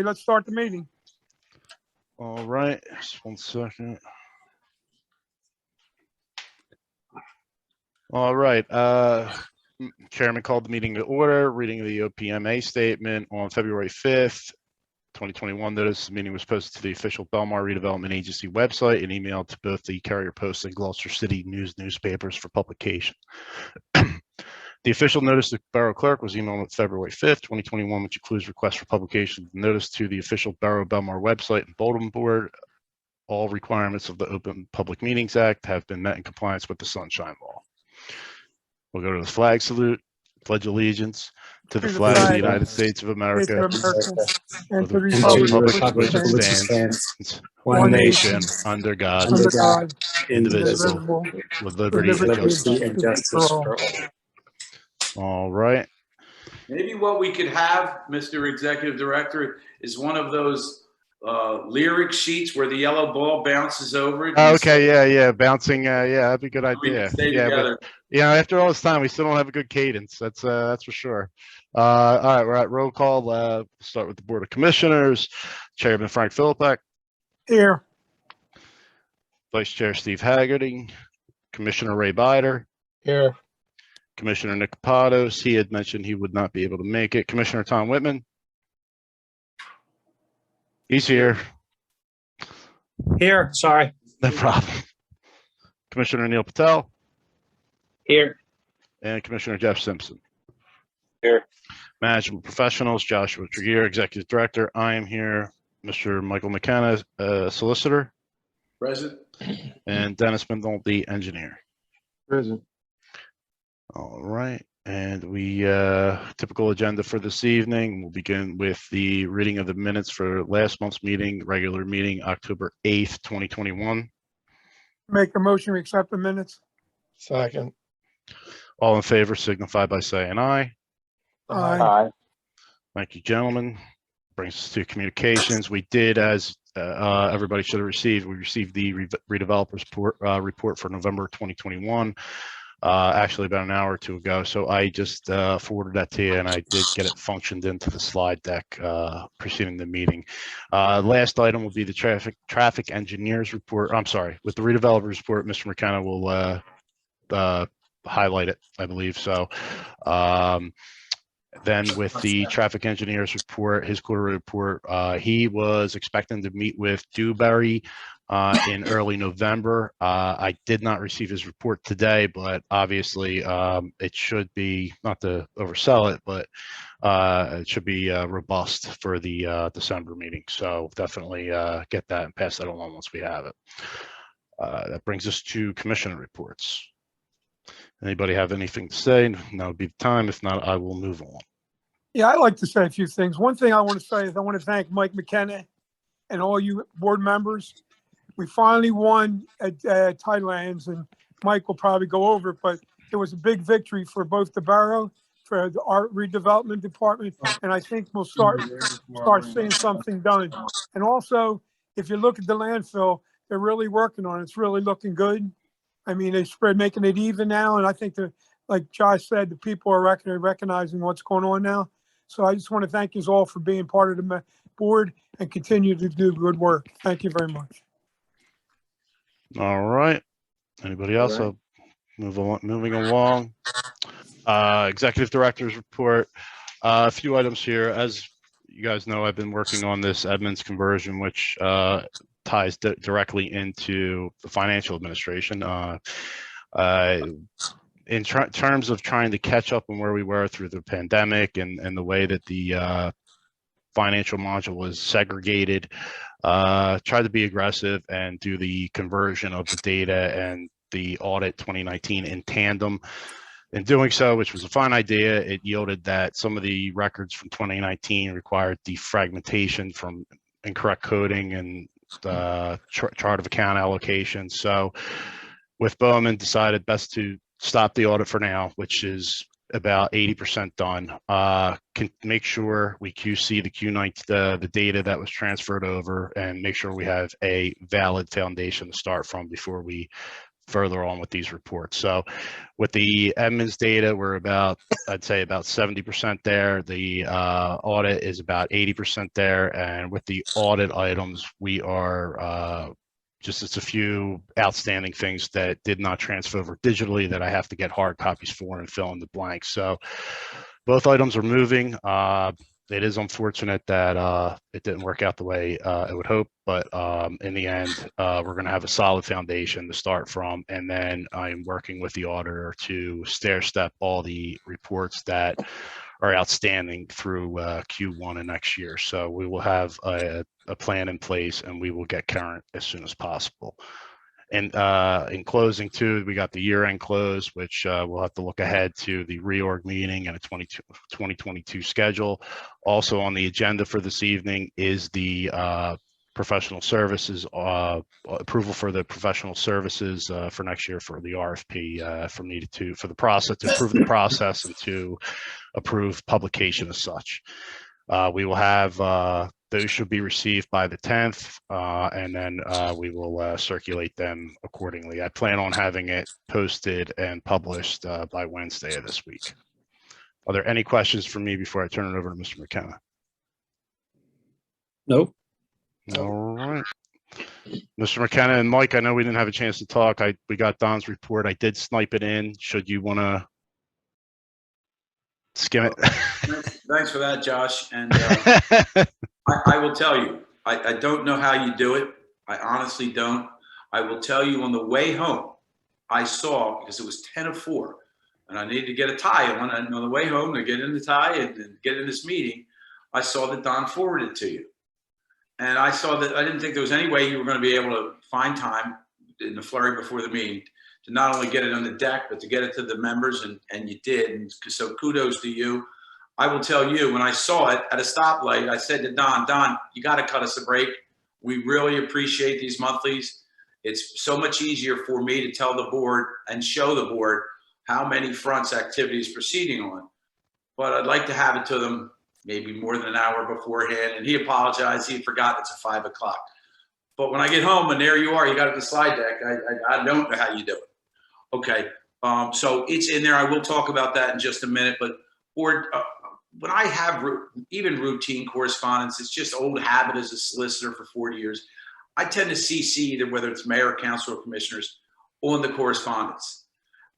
Let's start the meeting. All right, just 1 second. All right, Chairman called the meeting to order, reading the OPMA statement on February 5th, 2021. Notice the meeting was posted to the official Bellmawr Redevelopment Agency website and emailed to both the Carrier Post and Gloucester City News newspapers for publication. The official notice to the Borough Clerk was emailed on February 5th, 2021, which includes requests for publication of the notice to the official Borough Bellmawr website and bulletin board. All requirements of the Open Public Meetings Act have been met in compliance with the Sunshine Law. We'll go to the flag salute, pledge allegiance to the flag of the United States of America, and to and the the republic which which stands one nation under God, under God, indivisible, with liberty and justice for all. All right. Maybe what we could have, Mr. Executive Director, is one of those lyric sheets where the yellow ball bounces over it. Okay, yeah, bouncing. Yeah, that'd be a good idea. Yeah, together. but after all this time, we still don't have a good cadence. That's for sure. All right, we're at roll call. Start with the Board of Commissioners. Chairman Frank Philippek. Here. Vice Chair Steve Haggerty. Commissioner Ray Bider. Here. Commissioner Nick Kapados, he had mentioned he would not be able to make it. Commissioner Tom Whitman. He's here. Here, sorry. No problem. Commissioner Neil Patel. Here. And Commissioner Jeff Simpson. Here. Management Professionals, Joshua Tregear, Executive Director. I am here. Mr. Michael McKenna, Solicitor. Present. And Dennis McNulty, Engineer. Present. All right, and we typical agenda for this evening. We'll begin with the reading of the minutes for last month's meeting, regular meeting, October 8th, 2021. Make a motion to accept the minutes. Second. All in favor signify by saying aye. Aye. Thank you, gentlemen. Brings us to communications. We did, as everybody should have received, we received the redevelopers report for November 2021. Actually about an hour or two ago. So I just forwarded that to you, and I did get it functioned into the slide deck preceding the meeting. Last item will be the traffic engineers report. I'm sorry, with the redevelopers report, Mr. McKenna will highlight it, I believe. So then with the traffic engineers report, his quarterly report, he was expecting to meet with Dewberry in early November. I did not receive his report today, but obviously it should be, not to oversell it, but it should be robust for the December meeting. So definitely get that and pass that along once we have it. That brings us to commissioner reports. Anybody have anything to say? Now would be the time. If not, I will move on. Yeah, I'd like to say a few things. One thing I want to say is I want to thank Mike McKenna and all you board members. We finally won at Tidelands, and Mike will probably go over it, but it was a big victory for both the borough, for the art redevelopment department, and I think we'll start seeing something done. And also, if you look at the landfill, they're really working on it. It's really looking good. I mean, they're making it even now, and I think that, like Josh said, the people are recognizing what's going on now. So I just want to thank you all for being part of the board and continue to do good work. Thank you very much. All right. Anybody else? All right. Moving along. Executive Director's report. A few items here. As you guys know, I've been working on this Edmonds conversion, which ties directly into the financial administration. In terms of trying to catch up on where we were through the pandemic and the way that the financial module was segregated, tried to be aggressive and do the conversion of the data and the audit 2019 in tandem. In doing so, which was a fine idea, it yielded that some of the records from 2019 required defragmentation from incorrect coding and chart of account allocation. So with Bowman, decided best to stop the audit for now, which is about 80% done. Can make sure we QC the Q9 the data that was transferred over, and make sure we have a valid foundation to start from before we further on with these reports. So with the Edmunds data, we're about, I'd say about 70% there. The audit is about 80% there. And with the audit items, we are just, it's a few outstanding things that did not transfer over digitally that I have to get hard copies for and fill in the blanks. So both items are moving. It is unfortunate that it didn't work out the way I would hope, but in the end, we're going to have a solid foundation to start from. And then I'm working with the auditor to stair step all the reports that are outstanding through Q1 of next year. So we will have a plan in place and we will get current as soon as possible. And in closing too, we got the year-end close, which we'll have to look ahead to the reorg meeting and a 2022 schedule. Also on the agenda for this evening is the professional services approval for the professional services for next year for the RFP for the process, to approve the process and to approve publication as such. We will have those should be received by the 10th, and then we will circulate them accordingly. I plan on having it posted and published by Wednesday of this week. Are there any questions for me before I turn it over to Mr. McKenna? Nope. All right. Mr. McKenna and Mike, I know we didn't have a chance to talk. We got Don's report. I did snipe it in. Should you want to skim it? Thanks for that, Josh. And I will tell you, I don't know how you do it. I honestly don't. I will tell you on the way home, I saw, because it was 10 of 4, and I needed to get a tie on. And on the way home to get in the tie and get in this meeting, I saw that Don forwarded it to you. And I saw that I didn't think there was any way you were going to be able to find time in the flurry before the meeting to not only get it on the deck, but to get it to the members, and you did. And so kudos to you. I will tell you, when I saw it at a stoplight, I said to Don, you got to cut us a break. We really appreciate these monthlies. It's so much easier for me to tell the board and show the board how many fronts activity is proceeding on. But I'd like to have it to them maybe more than an hour beforehand. And he apologized. He forgot it's at 5 o'clock. But when I get home and there you are, you got it in the slide deck. I don't know how you do it. Okay. So it's in there. I will talk about that in just a minute. But board, when I have even routine correspondence, it's just old habit as a solicitor for 40 years. I tend to CC either, whether it's mayor, council, or commissioners, on the correspondence.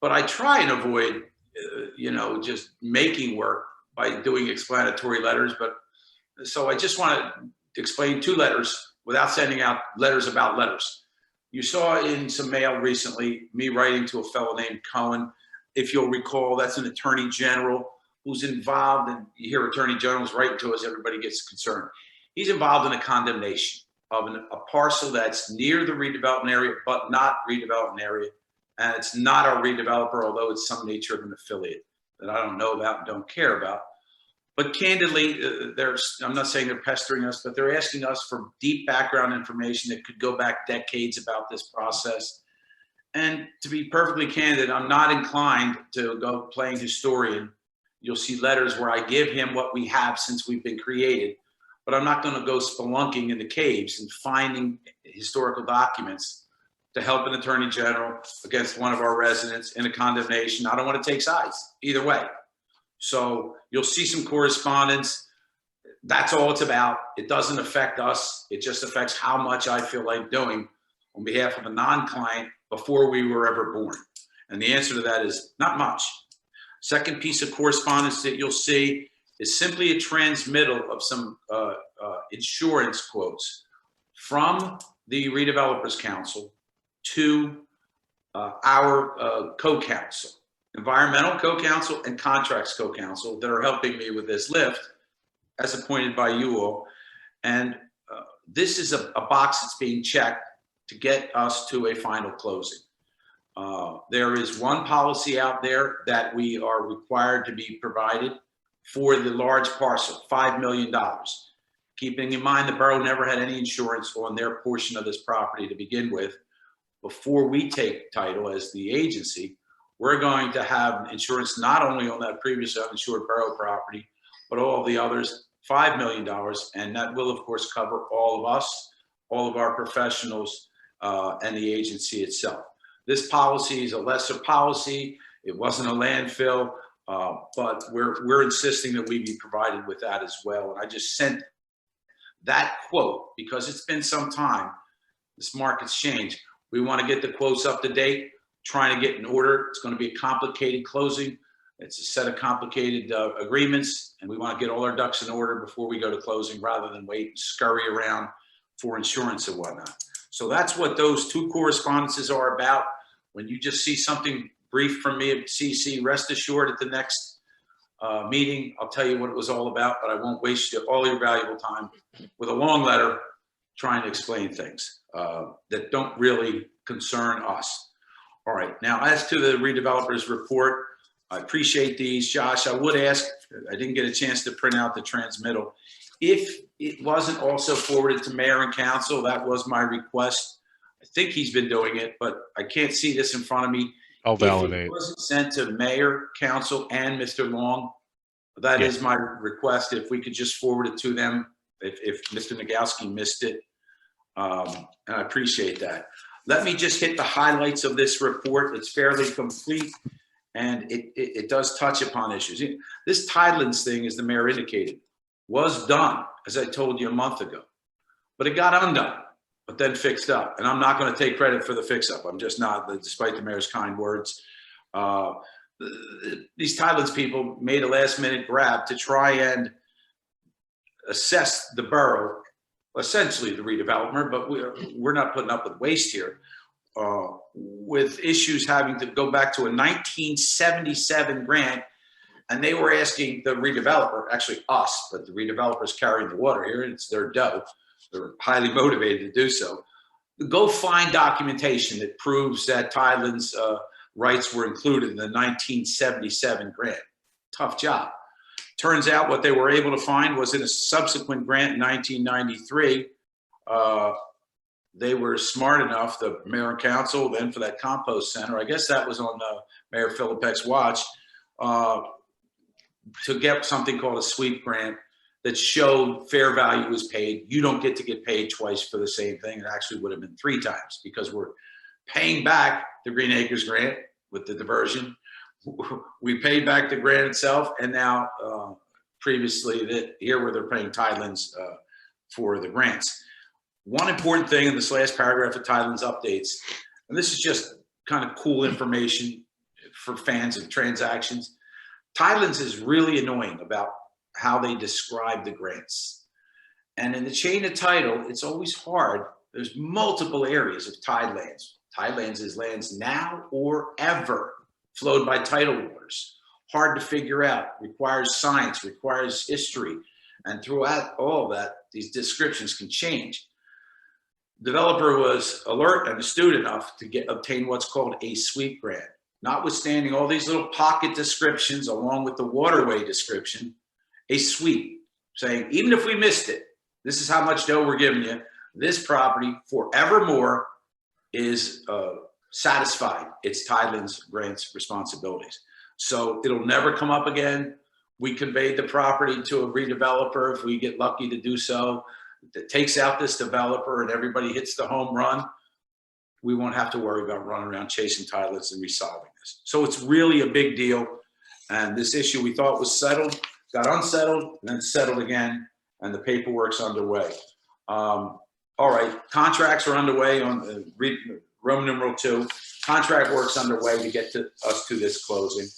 But I try and avoid, just making work by doing explanatory letters. But so I just want to explain 2 letters without sending out letters about letters. You saw in some mail recently me writing to a fellow named Cohen. If you'll recall, that's an attorney general who's involved, and you hear attorney generals writing to us, everybody gets concerned. He's involved in a condemnation of a parcel that's near the redevelopment area, but not redevelopment area. And it's not our redeveloper, although it's some nature of an affiliate that I don't know about and don't care about. But candidly, I'm not saying they're pestering us, but they're asking us for deep background information that could go back decades about this process. And to be perfectly candid, I'm not inclined to go playing historian. You'll see letters where I give him what we have since we've been created, but I'm not going to go spelunking in the caves and finding historical documents to help an attorney general against one of our residents in a condemnation. I don't want to take sides either way. So you'll see some correspondence. That's all it's about. It doesn't affect us. It just affects how much I feel like doing on behalf of a non-client before we were ever born. And the answer to that is not much. Second piece of correspondence that you'll see is simply a transmittal of some insurance quotes from the Redevelopers Council to our co-counsel, environmental co-counsel and contracts co-counsel that are helping me with this lift as appointed by you all. And this is a box that's being checked to get us to a final closing. There is one policy out there that we are required to be provided for the large parcel, $5 million. Keeping in mind the borough never had any insurance on their portion of this property to begin with. Before we take title as the agency, we're going to have insurance not only on that previously uninsured borough property, but all of the others, $5 million. And that will, of course, cover all of us, all of our professionals, and the agency itself. This policy is a lesser policy. It wasn't a landfill, but we're insisting that we be provided with that as well. And I just sent that quote because it's been some time. This market's changed. We want to get the quotes up to date, trying to get in order. It's going to be a complicated closing. It's a set of complicated agreements, and we want to get all our ducks in order before we go to closing rather than wait and scurry around for insurance and whatnot. So that's what those two correspondences are about. When you just see something brief from me at CC, rest assured at the next meeting, I'll tell you what it was all about, but I won't waste all your valuable time with a long letter trying to explain things that don't really concern us. All right, now as to the redevelopers report, I appreciate these. Josh, I would ask, I didn't get a chance to print out the transmittal. If it wasn't also forwarded to mayor and council, that was my request. I think he's been doing it, but I can't see this in front of me. I'll If validate. it wasn't sent to mayor, council, and Mr. Long, that is my request. If we could just forward it to them, if Mr. Nagowski missed it, and I appreciate that. Let me just hit the highlights of this report. It's fairly complete, and it does touch upon issues. This Tidelands thing, as the mayor indicated, was done, as I told you a month ago, but it got undone, but then fixed up. And I'm not going to take credit for the fix up. I'm just not, despite the mayor's kind words. These Tidelands people made a last minute grab to try and assess the borough, essentially the redevelopment, but we're not putting up with waste here. With issues having to go back to a 1977 grant, and they were asking the redeveloper, actually us, but the redevelopers carrying the water here, and it's their dough. They're highly motivated to do so. Go find documentation that proves that Tidelands rights were included in the 1977 grant. Tough job. Turns out what they were able to find was in a subsequent grant in 1993. They were smart enough, the mayor and council, then for that compost center, I guess that was on Mayor Philippek's watch, to get something called a sweep grant that showed fair value was paid. You don't get to get paid twice for the same thing. It actually would have been 3 times because we're paying back the Green Acres grant with the diversion. We paid back the grant itself, and now previously that here where they're paying Tidelands for the grants. One important thing in this last paragraph of Tidelands updates, and this is just kind of cool information for fans of transactions. Tidelands is really annoying about how they describe the grants. And in the chain of title, it's always hard. There's multiple areas of Tidelands. Tidelands is lands now or ever flowed by tidal waters. Hard to figure out, requires science, requires history. And throughout all that, these descriptions can change. Developer was alert and astute enough to obtain what's called a sweep grant. Notwithstanding all these little pocket descriptions along with the waterway description, a sweep saying, even if we missed it, this is how much dough we're giving you. This property forevermore is satisfied. It's Tidelands grants responsibilities. So it'll never come up again. We conveyed the property to a redeveloper if we get lucky to do so. That takes out this developer and everybody hits the home run. We won't have to worry about running around chasing Tidelands and resolving this. So it's really a big deal. And this issue we thought was settled, got unsettled, and then settled again, and the paperwork's underway. All right, contracts are underway on Roman numeral 2. Contract work's underway to get us to this closing.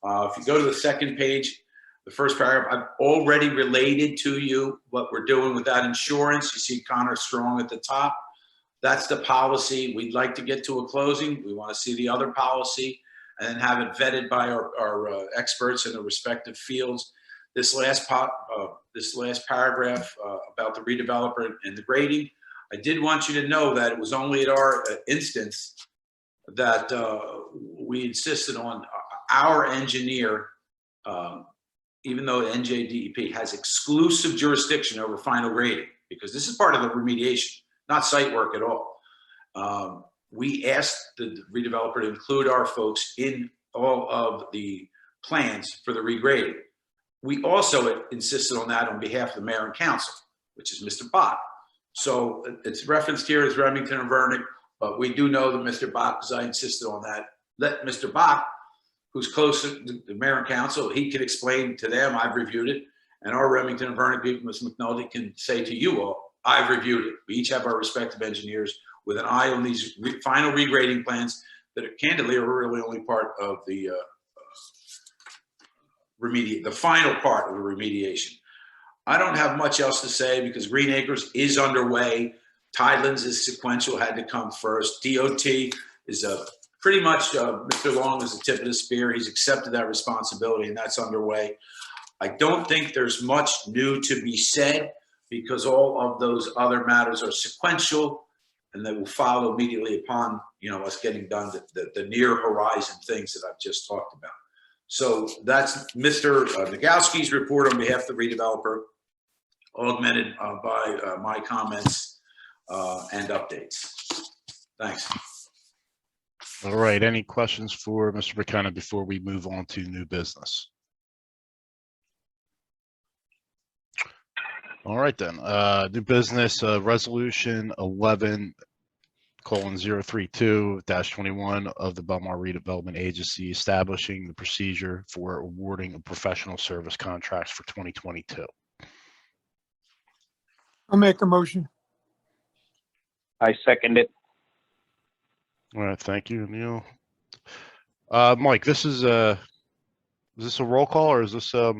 If you go to the second page, the first paragraph, I've already related to you what we're doing with that insurance. You see Connor Strong at the top. That's the policy. We'd like to get to a closing. We want to see the other policy and then have it vetted by our experts in the respective fields. This last paragraph about the redeveloper and the grading, I did want you to know that it was only at our instance that we insisted on our engineer, even though NJDEP has exclusive jurisdiction over final grading, because this is part of the remediation, not site work at all. We asked the redeveloper to include our folks in all of the plans for the regrading. We also insisted on that on behalf of the mayor and council, which is Mr. Bott. So it's referenced here as Remington and Vernick, But we do know that Mr. Bach, because I insisted on that, let Mr. Bach, who's close to the mayor and council, he can explain to them, I've reviewed it, and our Remington and Vernon people, Ms. McNulty, can say to you all, I've reviewed it. We each have our respective engineers with an eye on these final regrading plans that are candidly are really only part of the the final part of the remediation. I don't have much else to say because Green Acres is underway. Tidelands is sequential, had to come first. DOT is pretty much Mr. Long is the tip of the spear. He's accepted that responsibility, and that's underway. I don't think there's much new to be said because all of those other matters are sequential, and they will follow immediately upon us getting done the near horizon things that I've just talked about. So that's Mr. Nagowski's report on behalf of the redeveloper, augmented by my comments and updates. Thanks. All right. Any questions for Mr. McKenna before we move on to new business? All right, then. New business resolution 11:032-21 of the Bellmawr Redevelopment Agency establishing the procedure for awarding of professional service contracts for 2022. I'll make a motion. I second it. All right, thank you, Neil. Mike, is this a roll call or is this Are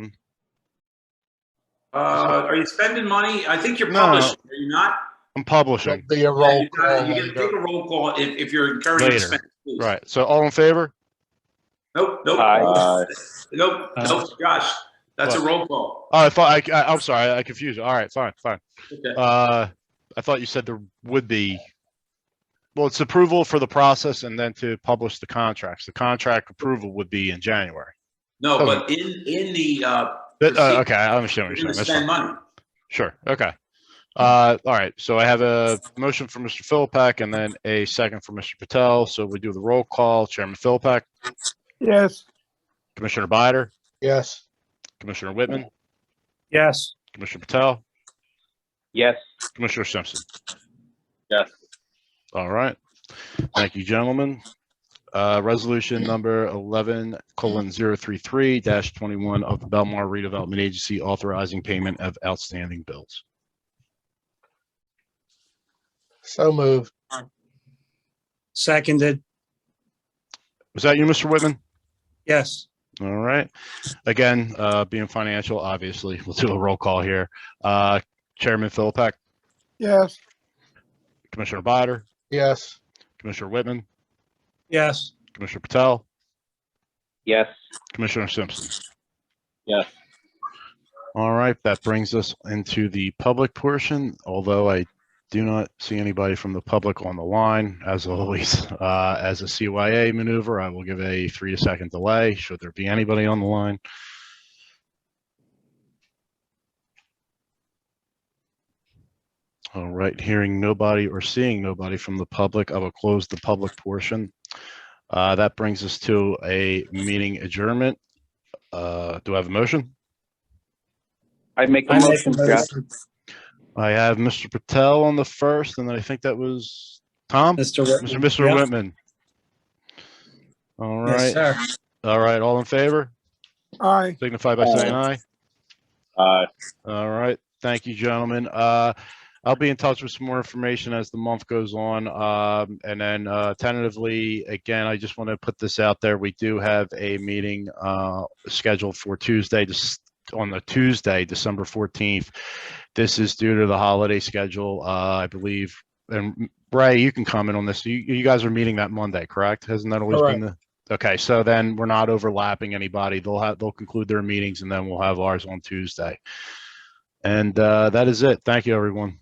you spending money? I think you're No. publishing. Are you not? I'm publishing. Be a roll You call. got to take a roll call if you're encouraging Later. spending. Please. Right. So all in favor? Nope. Aye. Nope. Josh, that's a roll call. Oh, I'm sorry. I confused you. All right, fine. Okay. I thought you said there would be. Well, it's approval for the process and then to publish the contracts. The contract approval would be in January. No, Okay. but in the Okay, I understand what you're you're going to saying. spend That's fine. money. Sure. Okay. All right. So I have a motion for Mr. Philippak and then a second for Mr. Patel. So we do the roll call. Chairman Philippak, Yes. Commissioner Bider, Yes. Commissioner Whitman, Yes. Commissioner Patel, Yes. Commissioner Simpson. Yes. All right. Thank you, gentlemen. Resolution number 11:033-21 of the Bellmawr Redevelopment Agency authorizing payment of outstanding bills. So moved. Seconded. Was that you, Mr. Whitman? Yes. All right. Again, being financial, obviously, we'll do a roll call here. Chairman Philippak, Yes. Commissioner Bider, Yes. Commissioner Whitman, Yes. Commissioner Patel, Yes. Commissioner Simpson. Yes. All right, that brings us into the public portion, although I do not see anybody from the public on the line. As always, as a CYA maneuver, I will give a 3-second delay should there be anybody on the line. All right, hearing nobody or seeing nobody from the public, I will close the public portion. That brings us to a meeting adjournment. Do I have a motion? I make a I make a motion, Josh. motion. I have Mr. Patel on the first, and then I think that was Tom? Mr. Whitman. Mr. Yep. Whitman. All Yes, right. sir. All right. All in favor? Aye. Signify by saying aye. Aye. All right. Thank you, gentlemen. I'll be in touch with some more information as the month goes on. And then tentatively, again, I just want to put this out there. We do have a meeting scheduled for Tuesday, on the Tuesday, December 14th. This is due to the holiday schedule, I believe. And Ray, you can comment on this. You guys are meeting that Monday, correct? Hasn't that always been the? Okay, so then we're not overlapping anybody. They'll conclude their meetings, and then we'll have ours on Tuesday. And that is it. Thank you, everyone.